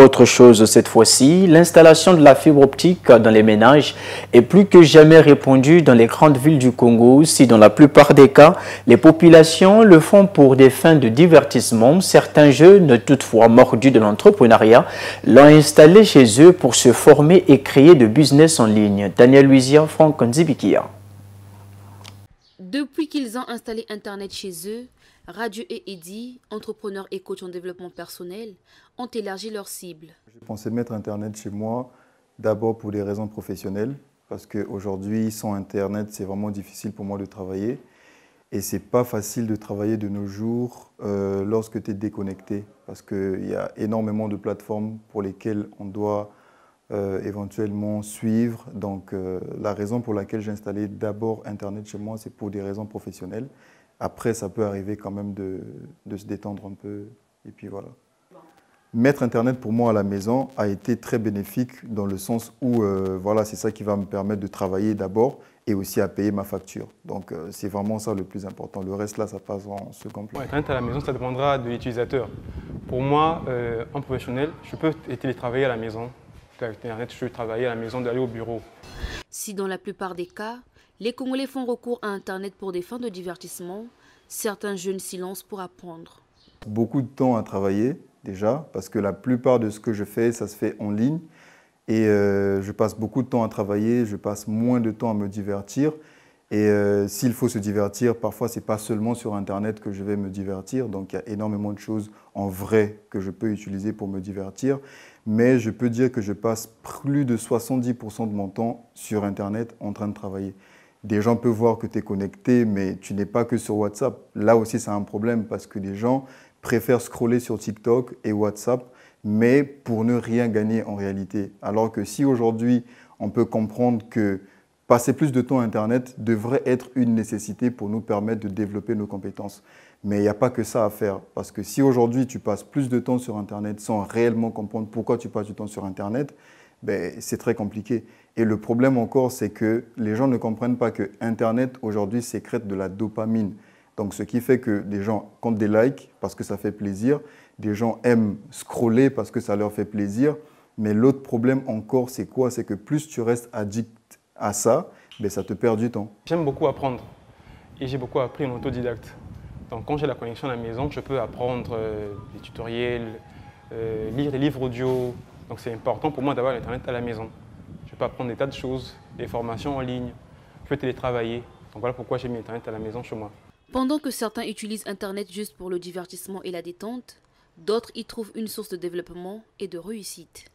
Autre chose cette fois-ci, l'installation de la fibre optique dans les ménages est plus que jamais répandue dans les grandes villes du Congo. Si dans la plupart des cas, les populations le font pour des fins de divertissement, certains jeunes, toutefois mordus de l'entrepreneuriat, l'ont installé chez eux pour se former et créer de business en ligne. Daniel Luizia, Franck Nzibikia. Depuis qu'ils ont installé Internet chez eux, Radio et Eddy, entrepreneurs et coachs en développement personnel, ont élargi leur cible. Je pensais mettre Internet chez moi d'abord pour des raisons professionnelles, parce qu'aujourd'hui, sans Internet, c'est vraiment difficile pour moi de travailler. Et c'est pas facile de travailler de nos jours lorsque tu es déconnecté, parce qu'il y a énormément de plateformes pour lesquelles on doit éventuellement suivre. Donc la raison pour laquelle j'ai installé d'abord Internet chez moi, c'est pour des raisons professionnelles. Après, ça peut arriver quand même de se détendre un peu, et puis voilà. Mettre Internet pour moi à la maison a été très bénéfique dans le sens où voilà, c'est ça qui va me permettre de travailler d'abord et aussi à payer ma facture. Donc c'est vraiment ça le plus important. Le reste là, ça passe en second plan. Internet à la maison, ça dépendra de l'utilisateur. Pour moi, en professionnel, je peux télétravailler à la maison. Internet, je peux travailler à la maison, d'aller au bureau. Si dans la plupart des cas, les Congolais font recours à Internet pour des fins de divertissement, certains jeunes s'y lancent pour apprendre. Beaucoup de temps à travailler déjà, parce que la plupart de ce que je fais, ça se fait en ligne. Et je passe beaucoup de temps à travailler, je passe moins de temps à me divertir. Et s'il faut se divertir, parfois ce n'est pas seulement sur Internet que je vais me divertir. Donc il y a énormément de choses en vrai que je peux utiliser pour me divertir. Mais je peux dire que je passe plus de 70% de mon temps sur Internet en train de travailler. Des gens peuvent voir que tu es connecté, mais tu n'es pas que sur WhatsApp. Là aussi, c'est un problème parce que les gens préfèrent scroller sur TikTok et WhatsApp, mais pour ne rien gagner en réalité. Alors que si aujourd'hui, on peut comprendre que passer plus de temps à Internet devrait être une nécessité pour nous permettre de développer nos compétences. Mais il n'y a pas que ça à faire. Parce que si aujourd'hui, tu passes plus de temps sur Internet sans réellement comprendre pourquoi tu passes du temps sur Internet, ben, c'est très compliqué. Et le problème encore, c'est que les gens ne comprennent pas que Internet, aujourd'hui, sécrète de la dopamine. Donc, ce qui fait que des gens comptent des likes parce que ça fait plaisir, des gens aiment scroller parce que ça leur fait plaisir. Mais l'autre problème encore, c'est quoi? C'est que plus tu restes addict à ça, ben, ça te perd du temps. J'aime beaucoup apprendre et j'ai beaucoup appris en autodidacte. Donc, quand j'ai la connexion à la maison, je peux apprendre des tutoriels, lire des livres audio. Donc, c'est important pour moi d'avoir Internet à la maison. Je peux apprendre des tas de choses, des formations en ligne, je peux télétravailler. Donc, voilà pourquoi j'ai mis Internet à la maison chez moi. Pendant que certains utilisent Internet juste pour le divertissement et la détente, d'autres y trouvent une source de développement et de réussite.